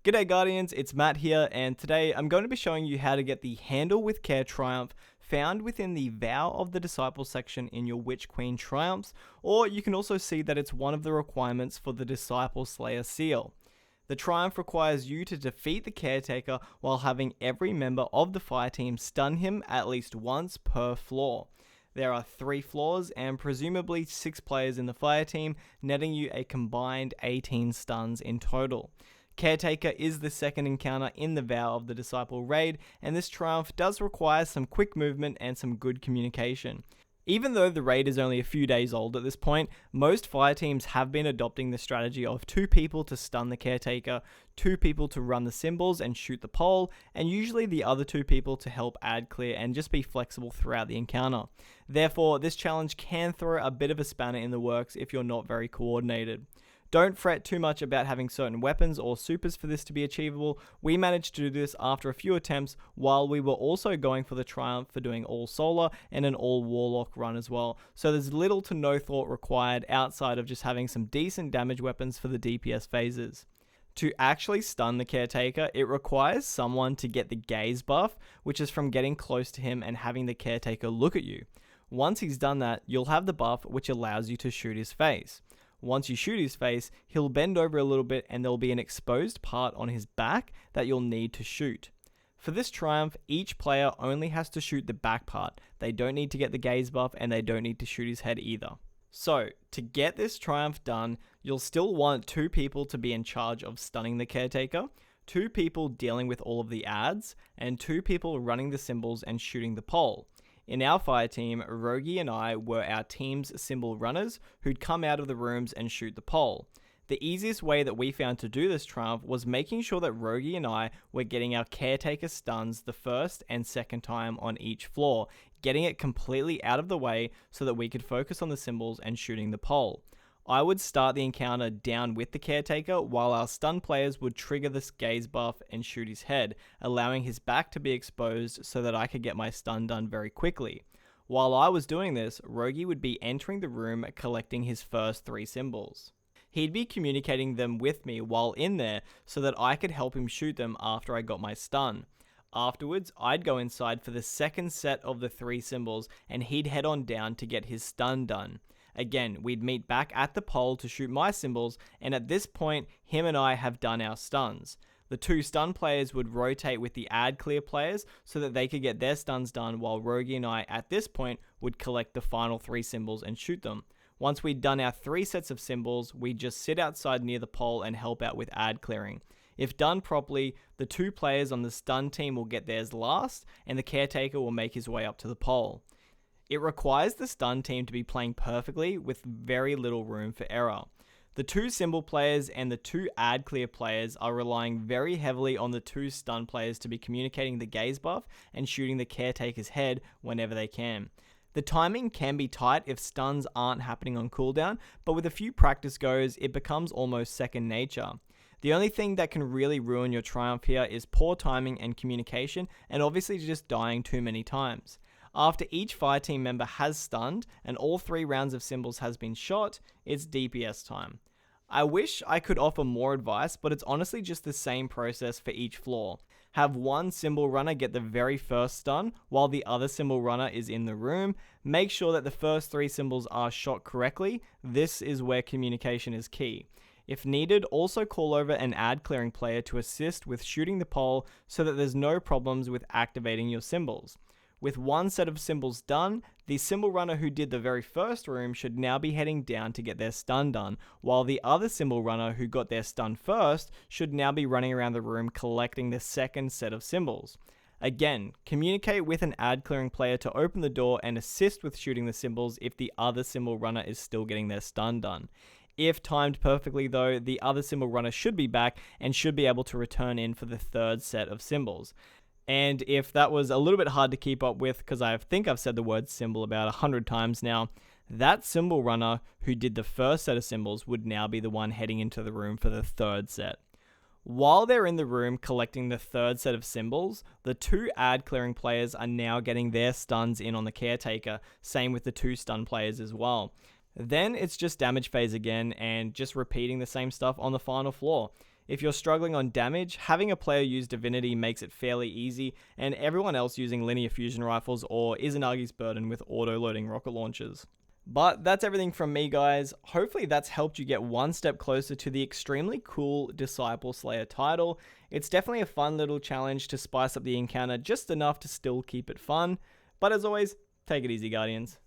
G'day Guardians, it's Matt here, and today I'm going to be showing you how to get the Handle with Care Triumph found within the Vow of the Disciple section in your Witch Queen Triumphs, or you can also see that it's one of the requirements for the Disciple Slayer seal. The Triumph requires you to defeat the Caretaker while having every member of the fire team stun him at least once per floor. There are 3 floors and presumably 6 players in the fire team, netting you a combined 18 stuns in total. Caretaker is the second encounter in the Vow of the Disciple raid, and this Triumph does require some quick movement and some good communication. Even though the raid is only a few days old at this point, most fire teams have been adopting the strategy of 2 people to stun the Caretaker, 2 people to run the symbols and shoot the pole, and usually the other 2 people to help add clear and just be flexible throughout the encounter. Therefore, this challenge can throw a bit of a spanner in the works if you're not very coordinated. Don't fret too much about having certain weapons or supers for this to be achievable. We managed to do this after a few attempts while we were also going for the Triumph for doing all solar and an all warlock run as well. So there's little to no thought required outside of just having some decent damage weapons for the DPS phases. To actually stun the Caretaker, it requires someone to get the gaze buff, which is from getting close to him and having the Caretaker look at you. Once he's done that, you'll have the buff which allows you to shoot his face. Once you shoot his face, he'll bend over a little bit and there'll be an exposed part on his back that you'll need to shoot. For this Triumph, each player only has to shoot the back part. They don't need to get the gaze buff and they don't need to shoot his head either. So, to get this Triumph done, you'll still want 2 people to be in charge of stunning the Caretaker, 2 people dealing with all of the adds, and 2 people running the symbols and shooting the pole. In our fire team, Roguey and I were our team's symbol runners who'd come out of the rooms and shoot the pole. The easiest way that we found to do this Triumph was making sure that Roguey and I were getting our Caretaker stuns the first and second time on each floor, getting it completely out of the way so that we could focus on the symbols and shooting the pole. I would start the encounter down with the Caretaker while our stun players would trigger this gaze buff and shoot his head, allowing his back to be exposed so that I could get my stun done very quickly. While I was doing this, Roguey would be entering the room collecting his first 3 symbols. He'd be communicating them with me while in there so that I could help him shoot them after I got my stun. Afterwards, I'd go inside for the second set of the 3 symbols and he'd head on down to get his stun done. Again, we'd meet back at the pole to shoot my symbols, and at this point, him and I have done our stuns. The 2 stun players would rotate with the add clear players so that they could get their stuns done, while Roguey and I at this point would collect the final 3 symbols and shoot them. Once we'd done our 3 sets of symbols, we'd just sit outside near the pole and help out with add clearing. If done properly, the 2 players on the stun team will get theirs last, and the Caretaker will make his way up to the pole. It requires the stun team to be playing perfectly with very little room for error. The 2 symbol players and the 2 add clear players are relying very heavily on the 2 stun players to be communicating the gaze buff and shooting the Caretaker's head whenever they can. The timing can be tight if stuns aren't happening on cooldown, but with a few practice goes, it becomes almost second nature. The only thing that can really ruin your Triumph here is poor timing and communication, and obviously just dying too many times. After each fire team member has stunned and all 3 rounds of symbols has been shot, it's DPS time. I wish I could offer more advice, but it's honestly just the same process for each floor. Have 1 symbol runner get the very first stun while the other symbol runner is in the room. Make sure that the first 3 symbols are shot correctly. This is where communication is key. If needed, also call over an add clearing player to assist with shooting the pole so that there's no problems with activating your symbols. With 1 set of symbols done, the symbol runner who did the very first room should now be heading down to get their stun done, while the other symbol runner who got their stun first should now be running around the room collecting the second set of symbols. Again, communicate with an add clearing player to open the door and assist with shooting the symbols if the other symbol runner is still getting their stun done. If timed perfectly though, the other symbol runner should be back and should be able to return in for the 3rd set of symbols. And if that was a little bit hard to keep up with, because I think I've said the word symbol about 100 times now, that symbol runner who did the first set of symbols would now be the one heading into the room for the 3rd set. While they're in the room collecting the 3rd set of symbols, the 2 add clearing players are now getting their stuns in on the Caretaker, same with the 2 stun players as well. Then it's just damage phase again and just repeating the same stuff on the final floor. If you're struggling on damage, having a player use Divinity makes it fairly easy, and everyone else using linear fusion rifles or Izanagi's Burden with auto-loading rocket launchers. But that's everything from me, guys. Hopefully that's helped you get one step closer to the extremely cool Disciple Slayer title. It's definitely a fun little challenge to spice up the encounter just enough to still keep it fun. But as always, take it easy, Guardians.